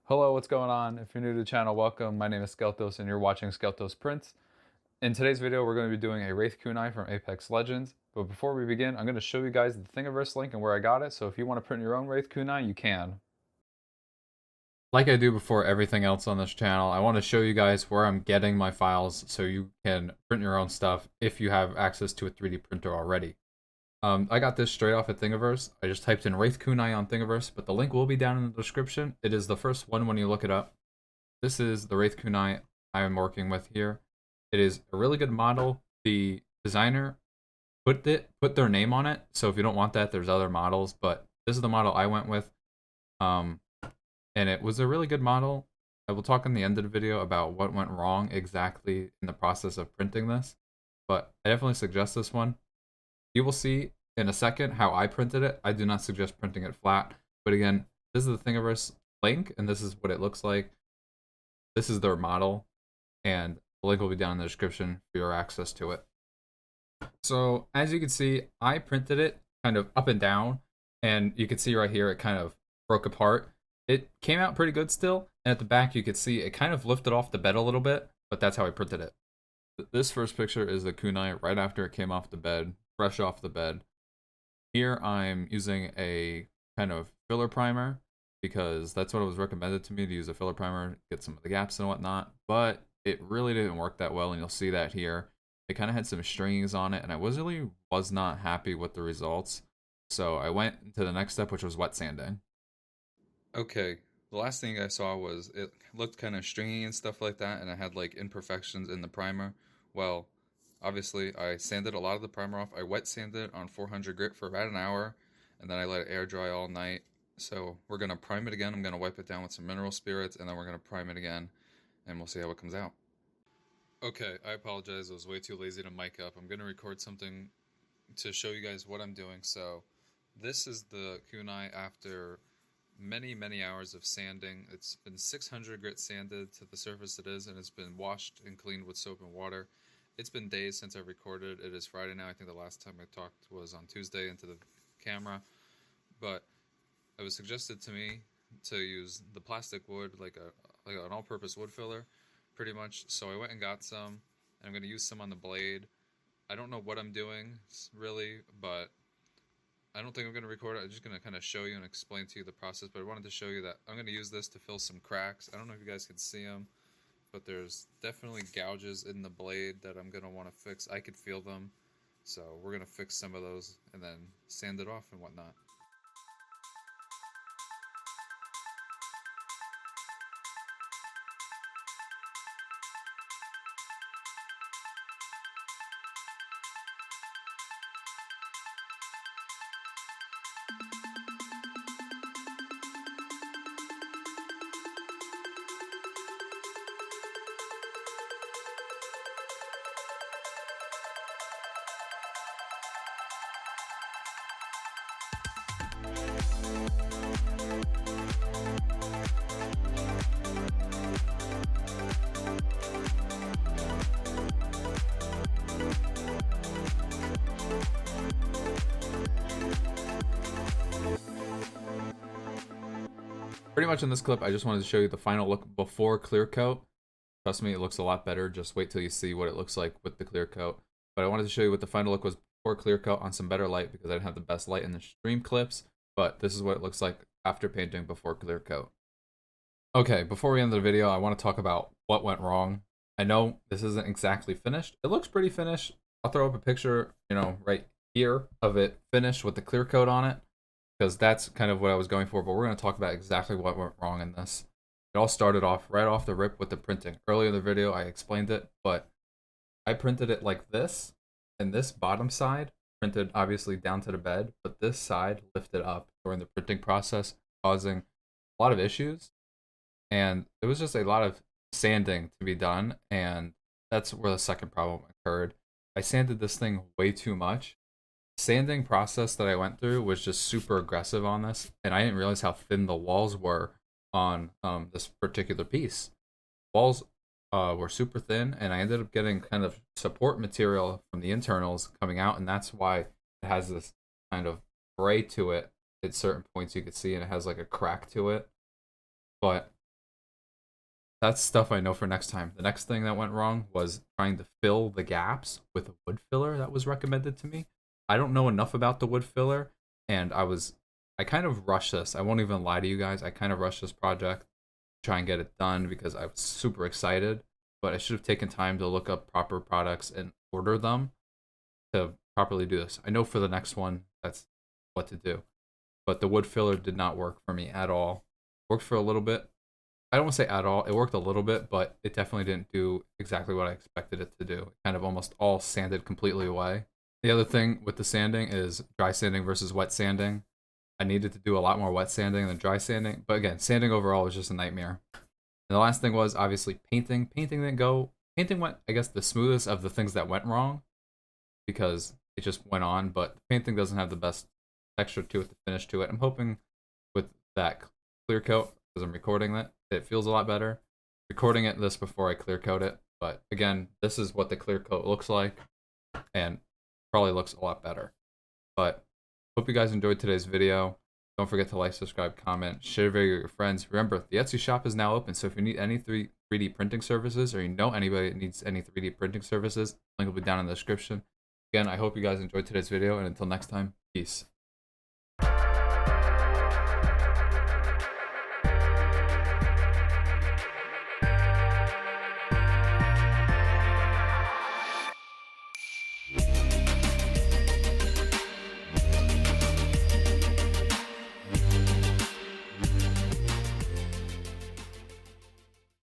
Hello, what's going on? If you're new to the channel, welcome. My name is Skeltos and you're watching Skeltos Prints. In today's video, we're going to be doing a Wraith Kunai from Apex Legends. But before we begin, I'm going to show you guys the Thingiverse link and where I got it. So if you want to print your own Wraith Kunai, you can. Like I do before everything else on this channel, I want to show you guys where I'm getting my files so you can print your own stuff if you have access to a 3D printer already. I got this straight off at Thingiverse. I just typed in Wraith Kunai on Thingiverse, but the link will be down in the description. It is the first one when you look it up. This is the Wraith Kunai I am working with here. It is a really good model. The designer put their name on it, so if you don't want that, there's other models, but this is the model I went with. And it was a really good model. I will talk in the end of the video about what went wrong exactly in the process of printing this, but I definitely suggest this one. You will see in a second how I printed it. I do not suggest printing it flat, but again, this is the Thingiverse link, and this is what it looks like. This is their model, and the link will be down in the description for your access to it. So as you can see, I printed it kind of up and down, and you can see right here it kind of broke apart. It came out pretty good still, and at the back you could see it kind of lifted off the bed a little bit, but that's how I printed it. This first picture is the kunai right after it came off the bed, fresh off the bed. Here I'm using a kind of filler primer because that's what it was recommended to me, to use a filler primer, get some of the gaps and whatnot, but it really didn't work that well, and you'll see that here. It kind of had some strings on it, and I was not happy with the results. So I went into the next step, which was wet sanding. Okay, the last thing I saw was it looked kind of stringy and stuff like that, and it had like imperfections in the primer. Well, obviously I sanded a lot of the primer off. I wet sanded it on 400 grit for about an hour, and then I let it air dry all night. So we're gonna prime it again. I'm gonna wipe it down with some mineral spirits, and then we're gonna prime it again, and we'll see how it comes out. Okay, I apologize. I was way too lazy to mic up. I'm gonna record something to show you guys what I'm doing. So this is the kunai after many hours of sanding. It's been 600 grit sanded to the surface it is, and it's been washed and cleaned with soap and water. It's been days since I recorded. It is Friday now. I think the last time I talked was on Tuesday into the camera, but it was suggested to me to use the plastic wood, like an all-purpose wood filler, pretty much. So I went and got some, and I'm going to use some on the blade. I don't know what I'm doing really, but I don't think I'm going to record it. I'm just going to kind of show you and explain to you the process, but I wanted to show you that I'm going to use this to fill some cracks. I don't know if you guys can see them, but there's definitely gouges in the blade that I'm going to want to fix. I could feel them, so we're going to fix some of those and then sand it off and whatnot. Pretty much in this clip, I just wanted to show you the final look before clear coat. Trust me, it looks a lot better. Just wait till you see what it looks like with the clear coat. But I wanted to show you what the final look was before clear coat on some better light because I didn't have the best light in the stream clips. But this is what it looks like after painting before clear coat. Okay, before we end the video, I want to talk about what went wrong. I know this isn't exactly finished. It looks pretty finished. I'll throw up a picture, right here of it finished with the clear coat on it, because that's kind of what I was going for, but we're going to talk about exactly what went wrong in this. It all started off right off the rip with the printing. Earlier in the video, I explained it, but I printed it like this, and this bottom side printed obviously down to the bed, but this side lifted up during the printing process, causing a lot of issues. And it was just a lot of sanding to be done, and that's where the second problem occurred. I sanded this thing way too much. Sanding process that I went through was just super aggressive on this, and I didn't realize how thin the walls were on this particular piece. Walls were super thin, and I ended up getting kind of support material from the internals coming out, and that's why it has this kind of gray to it at certain points you could see, and it has like a crack to it. But That's stuff I know for next time. The next thing that went wrong was trying to fill the gaps with a wood filler that was recommended to me. I don't know enough about the wood filler, and I kind of rushed this. I won't even lie to you guys. I kind of rushed this project to try and get it done because I was super excited, but I should have taken time to look up proper products and order them to properly do this. I know for the next one, that's what to do. But the wood filler did not work for me at all. Worked for a little bit. I don't want to say at all. It worked a little bit, but it definitely didn't do exactly what I expected it to do. It kind of almost all sanded completely away. The other thing with the sanding is dry sanding versus wet sanding. I needed to do a lot more wet sanding than dry sanding. But again, sanding overall was just a nightmare. And the last thing was obviously painting. Painting didn't go. Painting went, I guess, the smoothest of the things that went wrong because it just went on. But the painting doesn't have the best texture to it, the finish to it. I'm hoping with that clear coat, because I'm recording it feels a lot better. Recording this before I clear coat it. But again, this is what the clear coat looks like, and probably looks a lot better. But hope you guys enjoyed today's video. Don't forget to like, subscribe, comment, share video with your friends. Remember, the Etsy shop is now open, so if you need any 3D printing services, or you know anybody that needs any 3D printing services, link will be down in the description. Again, I hope you guys enjoyed today's video, and until next time, peace.